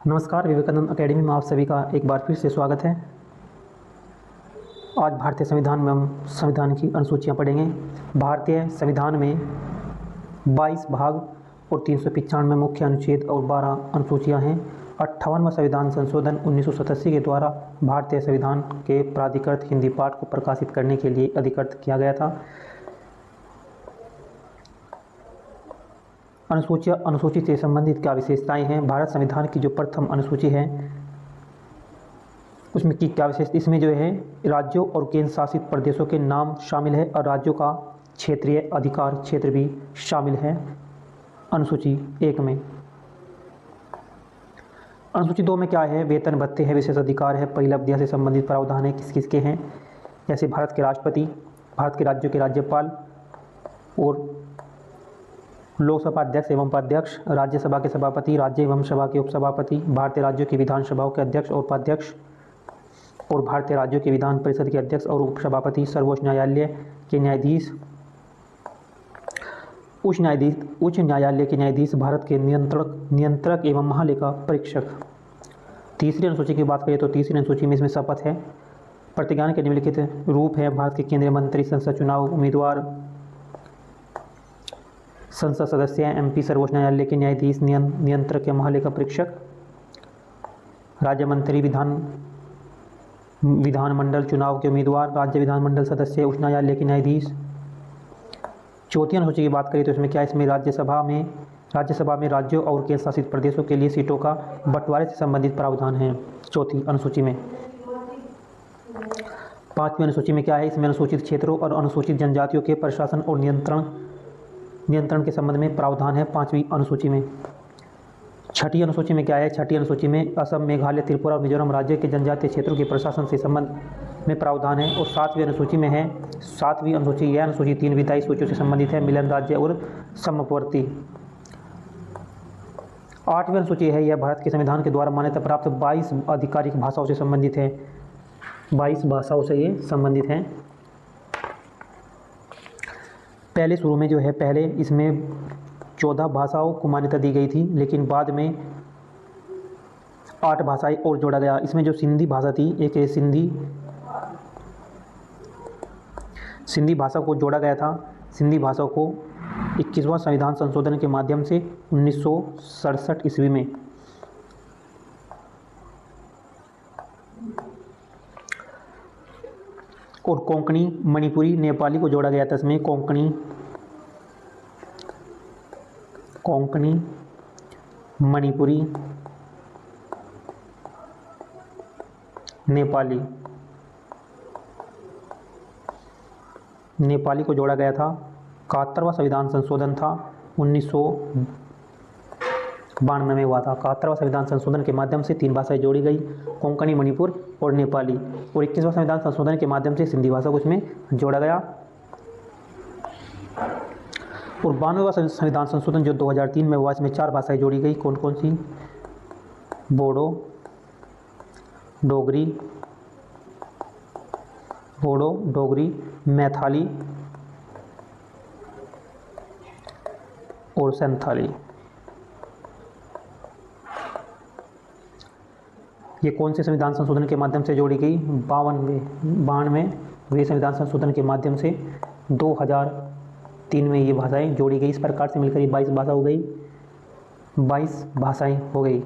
नमस्कार, विवेकानंद अकेडमी में आप सभी का एक बार फिर से स्वागत है। आज भारतीय संविधान में हम संविधान की अनुसूचियाँ पढ़ेंगे। भारतीय संविधान में 22 भाग और 395 मुख्य अनुच्छेद और 12 अनुसूचियाँ हैं। 58वां संविधान संशोधन 1987 के द्वारा भारतीय संविधान के प्राधिकृत हिंदी पाठ को प्रकाशित करने के लिए अधिकृत किया गया था। अनुसूची से संबंधित क्या विशेषताएं हैं? भारत संविधान की जो प्रथम अनुसूची है उसमें की क्या विशेषता? इसमें जो है राज्यों और केंद्र शासित प्रदेशों के नाम शामिल है और राज्यों का क्षेत्रीय अधिकार क्षेत्र भी शामिल है अनुसूची 1 में। अनुसूची 2 में क्या है? वेतन भत्ते है, विशेष अधिकार है, परिलब्धियां से संबंधित प्रावधान है। किस किस के हैं? जैसे भारत के राष्ट्रपति, भारत के राज्यों के राज्यपाल और लोकसभा अध्यक्ष एवं उपाध्यक्ष, राज्यसभा के सभापति, राज्य एवं सभा के उपसभापति, भारतीय राज्यों की विधानसभाओं के अध्यक्ष और उपाध्यक्ष और भारतीय राज्यों की विधान परिषद के अध्यक्ष और उपसभापति, सर्वोच्च न्यायालय के न्यायाधीश, उच्च न्यायालय के न्यायाधीश, भारत के नियंत्रक एवं महालेखा परीक्षक। तीसरी अनुसूची की बात करें तो तीसरी अनुसूची में इसमें शपथ है, प्रतिज्ञा के निम्नलिखित रूप है: भारत के केंद्रीय मंत्री, संसद चुनाव उम्मीदवार, संसद सदस्य, एमपी, सर्वोच्च न्यायालय के न्यायाधीश, नियंत्रक या महालेखा परीक्षक, राज्य मंत्री, विधानमंडल चुनाव के उम्मीदवार, राज्य विधानमंडल सदस्य, उच्च न्यायालय के न्यायाधीश। चौथी अनुसूची की बात करें तो इसमें क्या है? इसमें राज्यसभा में राज्यों और केंद्र शासित प्रदेशों के लिए सीटों का बंटवारे से संबंधित प्रावधान है चौथी अनुसूची में। पांचवी अनुसूची में क्या है? इसमें अनुसूचित क्षेत्रों और अनुसूचित जनजातियों के प्रशासन और नियंत्रण के संबंध में प्रावधान है पांचवी अनुसूची में। छठी अनुसूची में क्या है? छठी अनुसूची में असम, मेघालय, त्रिपुरा और मिजोरम राज्य के जनजातीय क्षेत्रों के प्रशासन से संबंध में प्रावधान है। और सातवीं अनुसूची में है, सातवीं अनुसूची, यह अनुसूची 3 विधायी सूचियों से संबंधित है: मिलन राज्य और समवर्ती। आठवीं अनुसूची है, यह भारत के संविधान के द्वारा मान्यता प्राप्त 22 आधिकारिक भाषाओं से संबंधित है। 22 भाषाओं से ये संबंधित है। पहले शुरू में जो है, पहले इसमें 14 भाषाओं को मान्यता दी गई थी, लेकिन बाद में 8 भाषाएं और जोड़ा गया। इसमें जो सिंधी भाषा थी, एक सिंधी भाषा को जोड़ा गया था। सिंधी भाषा को 21वां संविधान संशोधन के माध्यम से 1967 ईस्वी में और कोंकणी, मणिपुरी, नेपाली को जोड़ा गया था। इसमें कोंकणी, मणिपुरी, नेपाली को जोड़ा गया था। 71वां संविधान संशोधन था, 1992 में हुआ था। 71वां संविधान संशोधन के माध्यम से 3 भाषाएं जोड़ी गई: कोंकणी, मणिपुर और नेपाली। और 21वां संविधान संशोधन के माध्यम से सिंधी भाषा को इसमें जोड़ा गया। और 92वां संविधान संशोधन जो 2003 में हुआ, इसमें 4 भाषाएं जोड़ी गई। कौन कौन सी? बोडो, डोगरी, मैथिली और संथाली। ये कौन से संविधान संशोधन के माध्यम से जोड़ी गई? 92वें संविधान संशोधन के माध्यम से 2003 में ये भाषाएं जोड़ी गई। इस प्रकार से मिलकर ये 22 भाषा हो गई, 22 भाषाएं हो गई।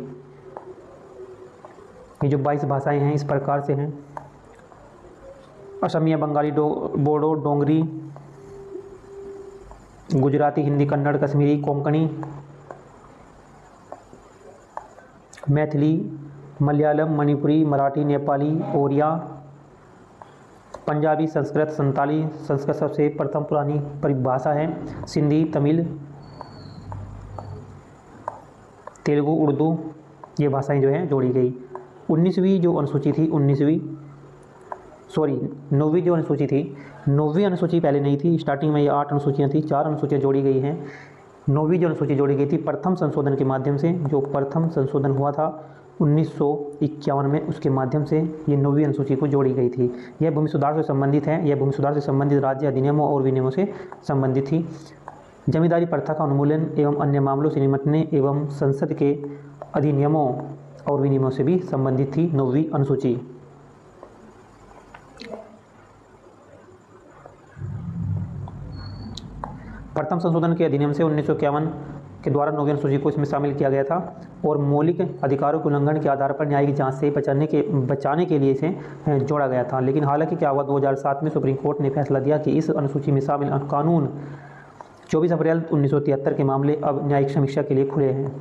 ये जो 22 भाषाएं हैं इस प्रकार से हैं: असमिया, बंगाली, बोडो, डोंगरी, गुजराती, हिंदी, कन्नड़, कश्मीरी, कोंकणी, मैथिली, मलयालम, मणिपुरी, मराठी, नेपाली, ओरिया, पंजाबी, संस्कृत, संताली। संस्कृत सबसे प्रथम पुरानी परिभाषा है। सिंधी, तमिल, तेलुगु, उर्दू, ये भाषाएं जो हैं जोड़ी गई। 9वीं जो अनुसूची थी, 9वीं जो अनुसूची थी, 9वीं अनुसूची पहले नहीं थी। स्टार्टिंग में ये 8 अनुसूचियाँ थी, 4 अनुसूचियाँ जोड़ी गई हैं। 9वीं जो अनुसूची जोड़ी गई थी प्रथम संशोधन के माध्यम से, जो प्रथम संशोधन हुआ था 1951 में, उसके माध्यम से ये 9वीं अनुसूची को जोड़ी गई थी। यह भूमि सुधार से संबंधित है। यह भूमि सुधार से संबंधित राज्य अधिनियमों और विनियमों से संबंधित थी। जमींदारी प्रथा का उन्मूलन एवं अन्य मामलों से निपटने एवं संसद के अधिनियमों और विनियमों से भी संबंधित थी 9वीं अनुसूची। प्रथम संशोधन के अधिनियम से 1951 के द्वारा 9वीं अनुसूची को इसमें शामिल किया गया था और मौलिक अधिकारों के उल्लंघन के आधार पर न्यायिक जांच से बचाने के लिए इसे जोड़ा गया था। लेकिन हालांकि क्या हुआ, 2007 में सुप्रीम कोर्ट ने फैसला दिया कि इस अनुसूची में शामिल कानून 24 अप्रैल 1973 के मामले अब न्यायिक समीक्षा के लिए खुले हैं।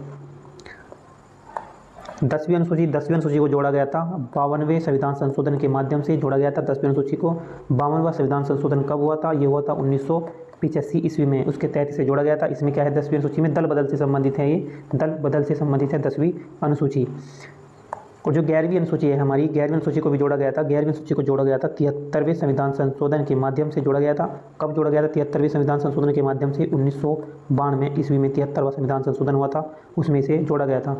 10वीं अनुसूची को जोड़ा गया था 52वें संविधान संशोधन के माध्यम से जोड़ा गया था। 10वीं अनुसूची को 52वां संविधान संशोधन कब हुआ था? ये हुआ था 1985 ईस्वी में, उसके तहत इसे जोड़ा गया था। इसमें क्या है, 10वीं अनुसूची में दल बदल से संबंधित है, ये दल बदल से संबंधित है 10वीं अनुसूची। और जो 11वीं अनुसूची है हमारी, 11वीं अनुसूची को भी जोड़ा गया था। 11वीं अनुसूची को जोड़ा गया था 73वें संविधान संशोधन के माध्यम से जोड़ा गया था। कब जोड़ा गया था? 73वें संविधान संशोधन के माध्यम से 1992 ईस्वी में 73वां संविधान संशोधन हुआ था, उसमें इसे जोड़ा गया था।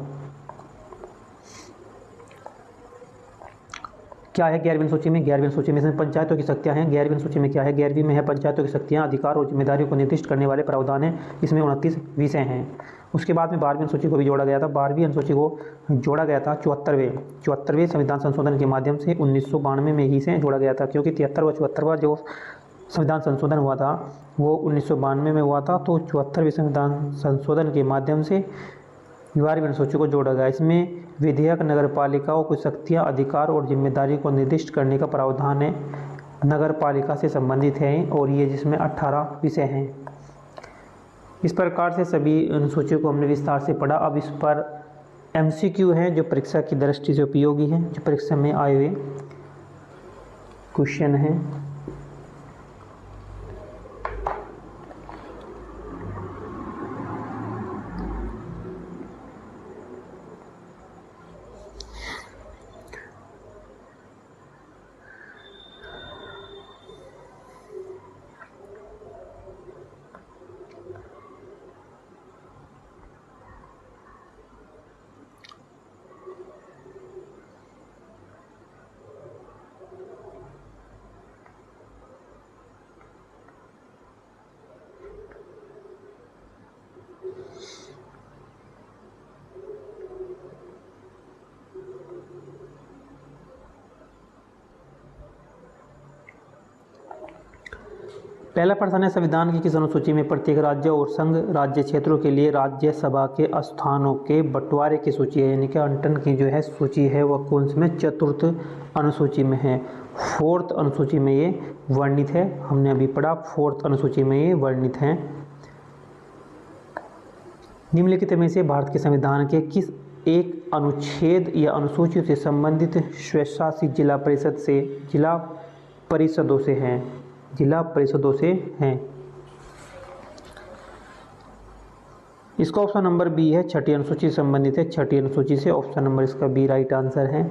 क्या है 11वीं सूची में? 11वीं सूची में पंचायतों की शक्तियां हैं। 11वीं सूची में क्या है? 11वीं में है पंचायतों की शक्तियां, अधिकार और जिम्मेदारियों को निर्दिष्ट करने वाले प्रावधान हैं। इसमें 29 विषय हैं। उसके बाद में 12वीं अनुसूची को भी जोड़ा गया था। 12वीं अनुसूची को जोड़ा गया था 74वें संविधान संशोधन के माध्यम से 1992 में ही से जोड़ा गया था, क्योंकि 73वां 74वां जो संविधान संशोधन हुआ था वो 1992 में हुआ था। तो 74वें संविधान संशोधन के माध्यम से 12वीं अनुसूची को जोड़ा गया। इसमें विधेयक नगर पालिकाओं को शक्तियाँ, अधिकार और जिम्मेदारी को निर्दिष्ट करने का प्रावधान है, नगर पालिका से संबंधित है, और ये जिसमें 18 विषय हैं। इस प्रकार से सभी अनुसूचियों को हमने विस्तार से पढ़ा। अब इस पर MCQ हैं जो परीक्षा की दृष्टि से उपयोगी हैं, जो परीक्षा में आए हुए क्वेश्चन हैं। पहला प्रश्न है, संविधान की किस अनुसूची में प्रत्येक राज्य और संघ राज्य क्षेत्रों के लिए राज्यसभा के स्थानों के बंटवारे की सूची है? यानी कि आवंटन की जो है सूची है वह कौन सी में? चतुर्थ अनुसूची में है। 4th अनुसूची में ये वर्णित है। हमने अभी पढ़ा 4th अनुसूची में ये वर्णित है। निम्नलिखित में से भारत के संविधान के किस एक अनुच्छेद या अनुसूची से संबंधित स्वशासित जिला परिषदों से हैं? जिला परिषदों से हैं। इसका ऑप्शन नंबर बी है, 6ठी अनुसूची से संबंधित है। 6ठी अनुसूची से ऑप्शन नंबर इसका बी राइट आंसर है।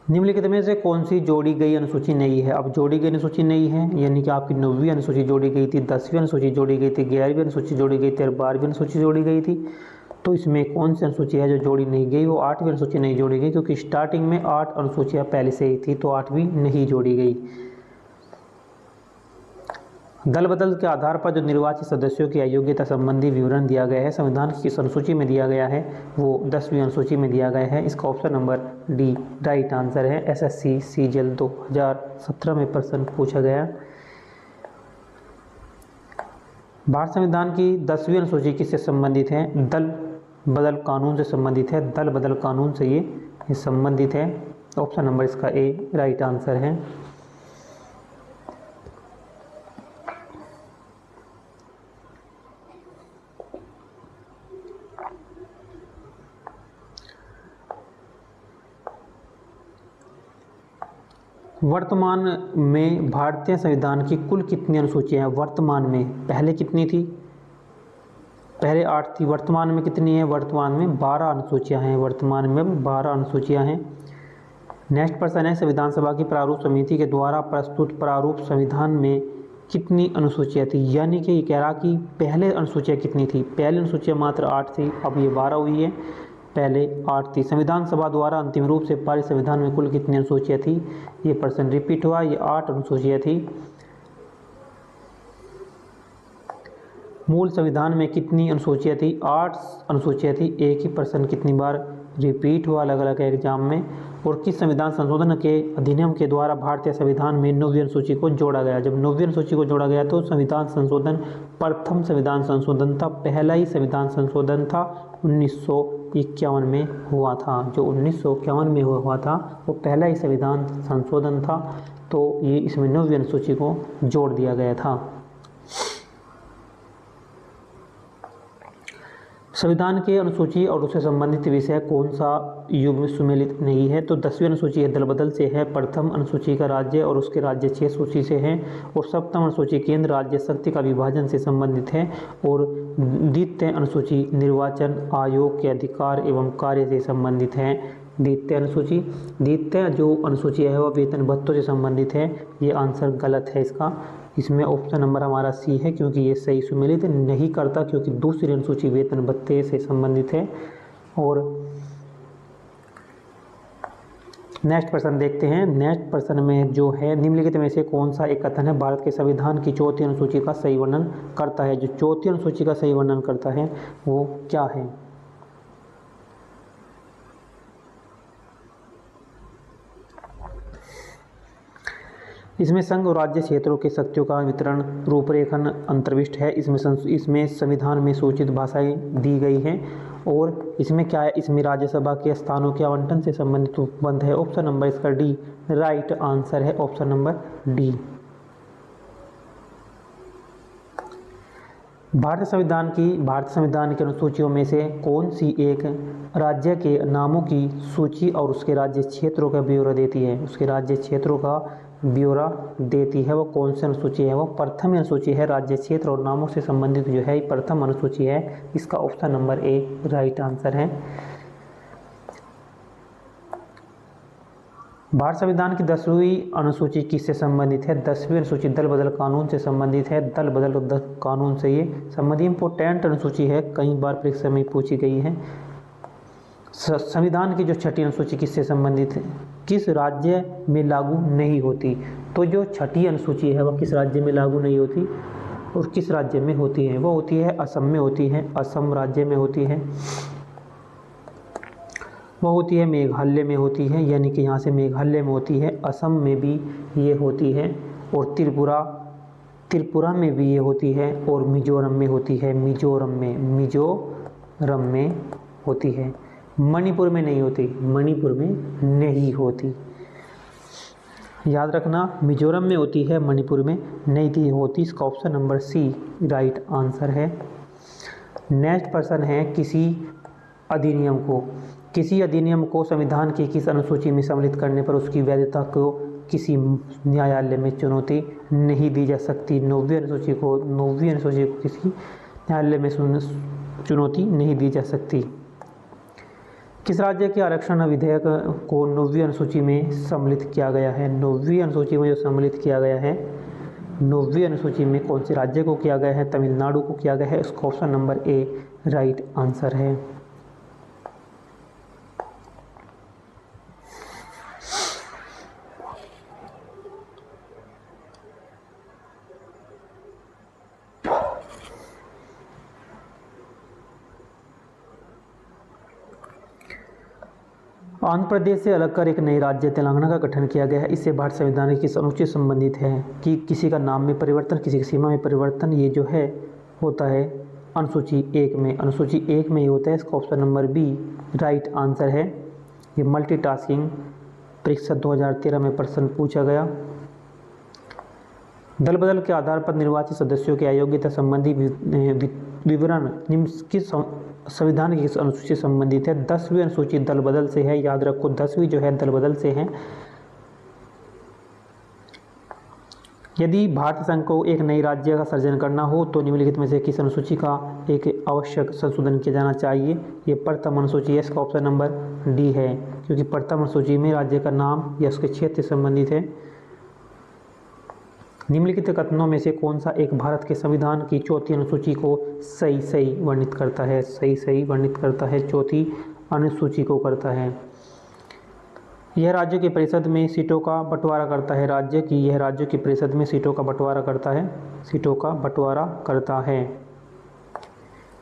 निम्नलिखित में से कौन सी जोड़ी गई अनुसूची नहीं है? अब जोड़ी गई अनुसूची नहीं है, यानी कि आपकी 9वीं अनुसूची जोड़ी गई थी, 10वीं अनुसूची जोड़ी गई थी, 11वीं अनुसूची जोड़ी गई थी और 12वीं अनुसूची जोड़ी गई थी। तो इसमें कौन सी अनुसूची है जो जोड़ी नहीं गई? वो 8वीं अनुसूची नहीं जोड़ी गई, क्योंकि स्टार्टिंग में 8 अनुसूचियाँ पहले से ही थी, तो 8वीं नहीं जोड़ी गई। दल बदल के आधार पर जो निर्वाचित सदस्यों की अयोग्यता संबंधी विवरण दिया गया है, संविधान की किस अनुसूची में दिया गया है? वो 10वीं अनुसूची में दिया गया है। इसका option number D right answer है। SSC CGL 2017 में प्रश्न पूछा गया। भारत संविधान की 10वीं अनुसूची किससे संबंधित है? दल बदल कानून से संबंधित है। दल बदल कानून से ये संबंधित है। ऑप्शन नंबर इसका ए राइट आंसर है। वर्तमान में भारतीय संविधान की कुल कितनी अनुसूचियां हैं? वर्तमान में पहले कितनी थी? पहले 8 थी। वर्तमान में कितनी है? वर्तमान में 12 अनुसूचियां हैं। वर्तमान में 12 अनुसूचियां हैं। नेक्स्ट प्रश्न है, संविधान सभा की प्रारूप समिति के द्वारा प्रस्तुत प्रारूप संविधान में कितनी अनुसूचियां थी? यानी कि ये कह रहा कि पहले अनुसूचियां कितनी थी? पहले अनुसूचियां मात्र 8 थी, अब ये 12 हुई है, पहले 8 थी। संविधान सभा द्वारा अंतिम रूप से पारित संविधान में कुल कितनी अनुसूचियां थी? ये प्रश्न रिपीट हुआ, ये 8 अनुसूचियां थी। मूल संविधान में कितनी अनुसूचियाँ थी? 8 अनुसूचियाँ थी। एक ही प्रश्न कितनी बार रिपीट हुआ अलग अलग एग्जाम में? और किस संविधान संशोधन के अधिनियम के द्वारा भारतीय संविधान में 9वीं अनुसूची को जोड़ा गया? जब 9वीं अनुसूची को जोड़ा गया तो संविधान संशोधन प्रथम संविधान संशोधन था, पहला ही संविधान संशोधन था, 1951 में हुआ था। जो 1951 में हुआ था वो पहला ही संविधान संशोधन था, तो ये इसमें 9वीं अनुसूची को जोड़ दिया गया था। संविधान के अनुसूची और उससे संबंधित विषय कौन सा युग में सुमेलित नहीं है? तो 10वीं अनुसूची है दल बदल से है, प्रथम अनुसूची का राज्य और उसके राज्य 6 सूची से है, और सप्तम अनुसूची केंद्र राज्य शक्ति का विभाजन से संबंधित है, और द्वितीय अनुसूची निर्वाचन आयोग के अधिकार एवं कार्य से संबंधित है। द्वितीय जो अनुसूची है वह वेतन भत्तों से संबंधित है। ये आंसर गलत है इसका। इसमें ऑप्शन नंबर हमारा सी है, क्योंकि ये सही सुमेलित नहीं करता, क्योंकि दूसरी अनुसूची वेतन भत्ते से संबंधित है। और नेक्स्ट प्रश्न देखते हैं। नेक्स्ट प्रश्न में जो है, निम्नलिखित में से कौन सा एक कथन है भारत के संविधान की चौथी अनुसूची का सही वर्णन करता है? जो चौथी अनुसूची का सही वर्णन करता है वो क्या है? इसमें संघ और राज्य क्षेत्रों के शक्तियों का वितरण रूपरेखन अंतर्विष्ट है। इसमें संविधान में सूचित भाषाएं दी गई हैं, और इसमें क्या है, इसमें राज्यसभा के स्थानों के आवंटन से संबंधित उपबंध है। ऑप्शन नंबर इसका डी राइट आंसर है, ऑप्शन नंबर डी। भारतीय संविधान की अनुसूचियों में से कौन सी एक राज्य के नामों की सूची और उसके राज्य क्षेत्रों का ब्यौरा देती है? उसके राज्य क्षेत्रों का ब्यौरा देती है। वो कौन सी अनुसूची है? वो प्रथम अनुसूची है। राज्य क्षेत्र और नामों से संबंधित जो है प्रथम अनुसूची है। इसका option number A right answer है। भारत संविधान की 10वीं अनुसूची किससे संबंधित है? 10वीं अनुसूची दल बदल कानून से संबंधित है। दल बदल कानून से ये संबंधित इंपोर्टेंट अनुसूची है, कई बार परीक्षा में पूछी गई है। संविधान की जो छठी अनुसूची किससे संबंधित है? किस राज्य में लागू नहीं होती? तो जो छठी अनुसूची है वह किस राज्य में लागू नहीं होती और किस राज्य में होती है? वो होती है असम में होती है, असम राज्य में होती है। वो होती है मेघालय में होती है, यानी कि यहाँ से मेघालय में होती है, असम में भी ये होती है, और त्रिपुरा में भी ये होती है, और मिजोरम में होती है। मिजोरम में होती है। मणिपुर में नहीं होती, मणिपुर में नहीं होती। याद रखना, मिजोरम में होती है, मणिपुर में नहीं होती। इसका option number C right answer है। नेक्स्ट प्रश्न है, किसी अधिनियम को संविधान की किस अनुसूची में सम्मिलित करने पर उसकी वैधता को किसी न्यायालय में चुनौती नहीं दी जा सकती? 9वीं अनुसूची को किसी न्यायालय में चुनौती नहीं दी जा सकती। किस राज्य के आरक्षण विधेयक को 9वीं अनुसूची में सम्मिलित किया गया है? 9वीं अनुसूची में जो सम्मिलित किया गया है, 9वीं अनुसूची में कौन से राज्य को किया गया है? तमिलनाडु को किया गया है। इसका option number A right answer है। आंध्र प्रदेश से अलग कर एक नई राज्य तेलंगाना का गठन किया गया है। इससे भारत संविधान की किस अनुच्छेद संबंधित है? कि किसी का नाम में परिवर्तन, किसी की सीमा में परिवर्तन, ये जो है होता है अनुसूची 1 में। अनुसूची 1 में ये होता है। इसका option number B right answer है। ये मल्टीटास्किंग परीक्षा 2013 में प्रश्न पूछा गया। दल बदल के आधार पर निर्वाचित सदस्यों की अयोग्यता संबंधी विवरण निम्न किस संविधान की किस अनुसूची से संबंधित है? 10वीं अनुसूची दल बदल से है। याद रखो, 10वीं जो है दल बदल से है। यदि भारत संघ को एक नई राज्य का सृजन करना हो तो निम्नलिखित में से किस अनुसूची का एक आवश्यक संशोधन किया जाना चाहिए? ये प्रथम अनुसूची है। इसका ऑप्शन नंबर डी है, क्योंकि प्रथम अनुसूची में राज्य का नाम या उसके क्षेत्र से संबंधित है। निम्नलिखित कथनों में से कौन सा एक भारत के संविधान की चौथी अनुसूची को सही वर्णित करता है? सही वर्णित करता है, चौथी अनुसूची को करता है। यह राज्यों की परिषद में सीटों का बंटवारा करता है। यह राज्यों की परिषद में सीटों का बंटवारा करता है।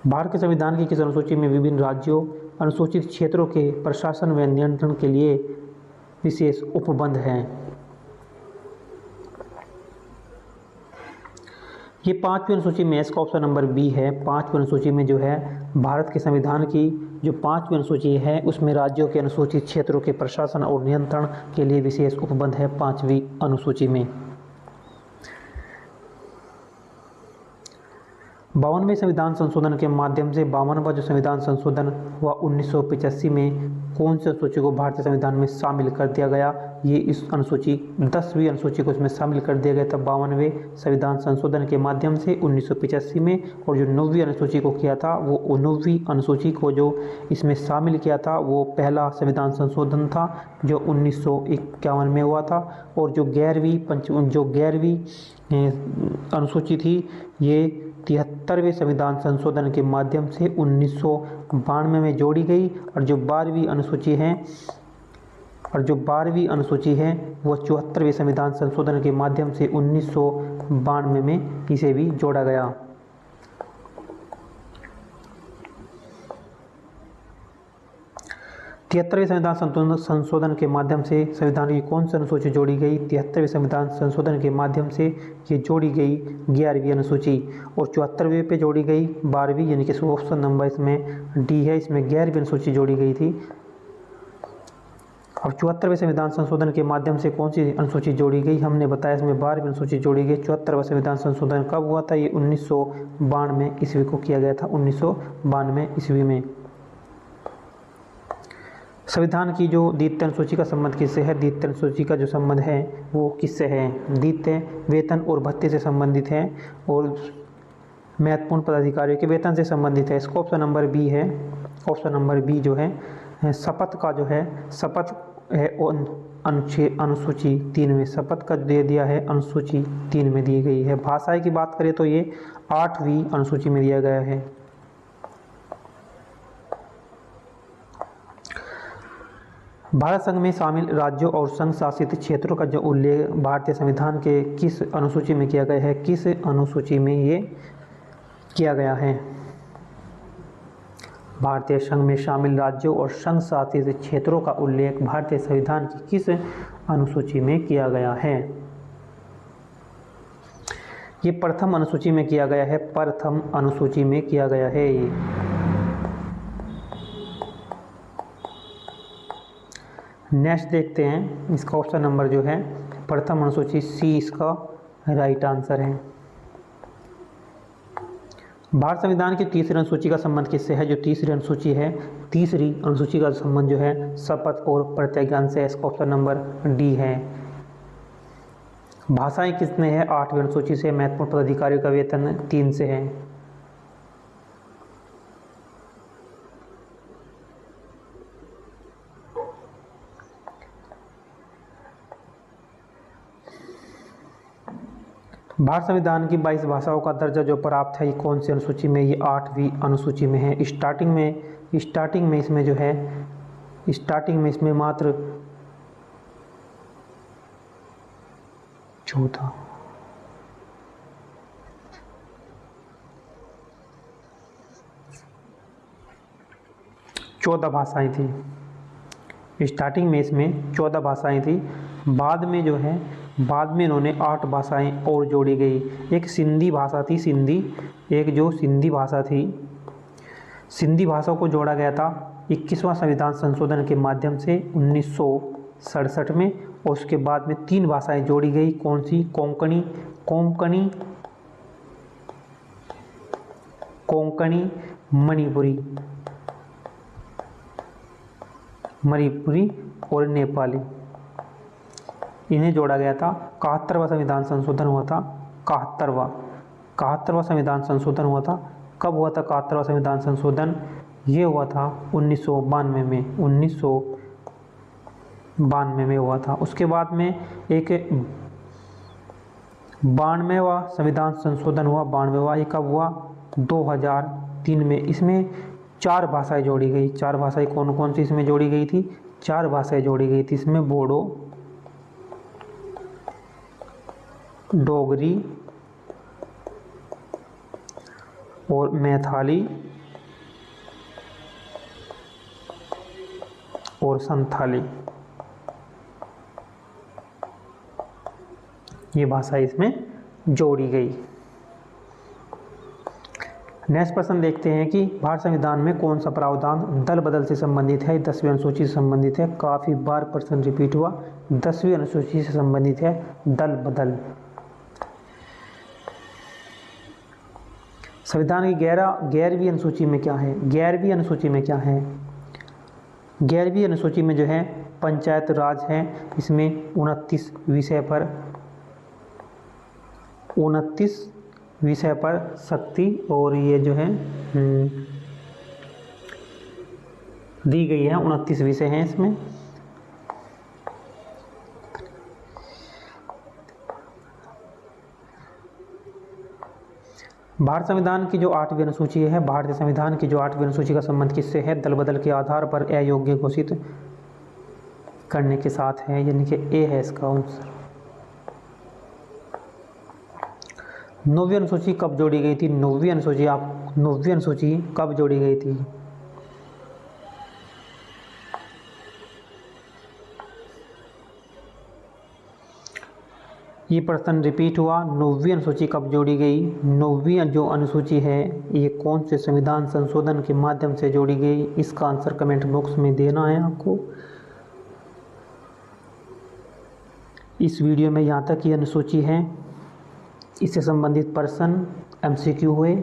भारत के संविधान की किस अनुसूची में विभिन्न राज्यों, अनुसूचित क्षेत्रों के प्रशासन व नियंत्रण के लिए विशेष उपबंध हैं? ये 5वीं अनुसूची में, इसका ऑप्शन नंबर बी है। 5वीं अनुसूची में जो है भारत के संविधान की जो 5वीं अनुसूची है उसमें राज्यों के अनुसूचित क्षेत्रों के प्रशासन और नियंत्रण के लिए विशेष उपबंध है 5वीं अनुसूची में। 52वें संविधान संशोधन के माध्यम से 52वां जो संविधान संशोधन हुआ 1985 में कौन सी अनुसूची को भारतीय संविधान में शामिल कर दिया गया? ये इस अनुसूची 10वीं अनुसूची को इसमें शामिल कर दिया गया था 52वें संविधान संशोधन के माध्यम से 1985 में। और जो 9वीं अनुसूची को किया था वो 9वीं अनुसूची को जो इसमें शामिल किया था वो पहला संविधान संशोधन था जो 1951 में हुआ था। और जो 11वीं अनुसूची थी ये 73वें संविधान संशोधन के माध्यम से 1992 में जोड़ी गई। और जो 12वीं अनुसूची है वो 74वें संविधान संशोधन के माध्यम से 1992 में इसे भी जोड़ा गया। 73वें संविधान संशोधन के माध्यम से संविधान की कौन सी अनुसूची जोड़ी गई? 73वें संविधान संशोधन के माध्यम से ये जोड़ी गई 11वीं अनुसूची। और 74वें पे जोड़ी गई 12वीं, यानी कि ऑप्शन नंबर इसमें डी है, इसमें 11वीं अनुसूची जोड़ी गई थी। अब 74वें संविधान संशोधन के माध्यम से कौन सी अनुसूची जोड़ी गई? हमने बताया इसमें 12वीं अनुसूची जोड़ी गई। 74वां संविधान संशोधन कब हुआ था? ये 1992 ईस्वी को किया गया था, 1992 ईस्वी में। संविधान की जो द्वितीय अनुसूची का संबंध किससे है? द्वितीय अनुसूची का जो संबंध है वो किससे है? द्वितीय वेतन और भत्ते से संबंधित है और महत्वपूर्ण पदाधिकारियों के वेतन से संबंधित है। इसका ऑप्शन नंबर बी है। ऑप्शन नंबर बी जो है शपथ का जो है, शपथ है अनुसूची 3 में, शपथ का दे दिया है अनुसूची 3 में दी गई है। भाषाएं की बात करें तो ये 8वीं अनुसूची में दिया गया है। भारत संघ में शामिल राज्यों और संघ शासित क्षेत्रों का जो उल्लेख भारतीय संविधान के किस अनुसूची में किया गया है? किस अनुसूची में ये किया गया है? भारतीय संघ में शामिल राज्यों और संघ शासित क्षेत्रों का उल्लेख भारतीय संविधान की किस अनुसूची में किया गया है? ये प्रथम अनुसूची में किया गया है। प्रथम अनुसूची में किया गया है ये। नेक्स्ट देखते हैं, इसका ऑप्शन नंबर जो है प्रथम अनुसूची सी इसका राइट आंसर है। भारत संविधान की तीसरी अनुसूची का संबंध किससे है? जो तीसरी अनुसूची है, तीसरी अनुसूची का संबंध जो है शपथ और प्रतिज्ञान से। इसका ऑप्शन नंबर डी है। भाषाएं किसने है? 8वीं अनुसूची से। महत्वपूर्ण पदाधिकारियों का वेतन 3 से है। भारत संविधान की 22 भाषाओं का दर्जा जो प्राप्त है ये कौन सी अनुसूची में? ये 8वीं अनुसूची में है। स्टार्टिंग में इसमें जो है, स्टार्टिंग में इसमें मात्र 14 भाषाएं थी। स्टार्टिंग में इसमें 14 भाषाएं थी। बाद में जो है, बाद में इन्होंने 8 भाषाएं और जोड़ी गई। एक सिंधी भाषा थी, एक जो सिंधी भाषा थी, सिंधी भाषा को जोड़ा गया था 21वां संविधान संशोधन के माध्यम से 1967 में। और उसके बाद में 3 भाषाएं जोड़ी गई। कौन सी? कोंकणी, मणिपुरी और नेपाली, इन्हें जोड़ा गया था। 71वां संविधान संशोधन हुआ था। 71वां संविधान संशोधन हुआ था। कब हुआ था 71वां संविधान संशोधन? ये हुआ था 1992 में, 1992 में हुआ था। उसके बाद में एक 92वां संविधान संशोधन हुआ। 92वां ये कब हुआ? 2003 में। इसमें 4 भाषाएं जोड़ी गई। 4 भाषाएं कौन कौन सी इसमें जोड़ी गई थी? 4 भाषाएं जोड़ी गई थी इसमें। बोडो, डोगरी और मैथिली और संथाली, ये भाषा इसमें जोड़ी गई। नेक्स्ट प्रश्न देखते हैं कि भारत संविधान में कौन सा प्रावधान दल बदल से संबंधित है, 10वीं अनुसूची से संबंधित है। काफ़ी बार प्रश्न रिपीट हुआ, 10वीं अनुसूची से संबंधित है दल बदल। संविधान की 11वीं अनुसूची में क्या है, 11वीं अनुसूची में क्या है, 11वीं अनुसूची में जो है पंचायत राज है। इसमें 29 विषय पर शक्ति और ये जो है दी गई है, 29 विषय हैं इसमें। भारत संविधान की जो 8वीं अनुसूची है, भारतीय संविधान की जो 8वीं अनुसूची का संबंध किससे है, दल बदल के आधार पर अयोग्य घोषित करने के साथ है, यानी कि ए है इसका आंसर। 9वीं अनुसूची कब जोड़ी गई थी, 9वीं अनुसूची कब जोड़ी गई थी, ये प्रश्न रिपीट हुआ। 9वीं अनुसूची कब जोड़ी गई, 9वीं जो अनुसूची है ये कौन से संविधान संशोधन के माध्यम से जोड़ी गई, इसका आंसर कमेंट बॉक्स में देना है आपको। इस वीडियो में यहाँ तक ये अनुसूची है, इससे संबंधित प्रश्न MCQ हुए।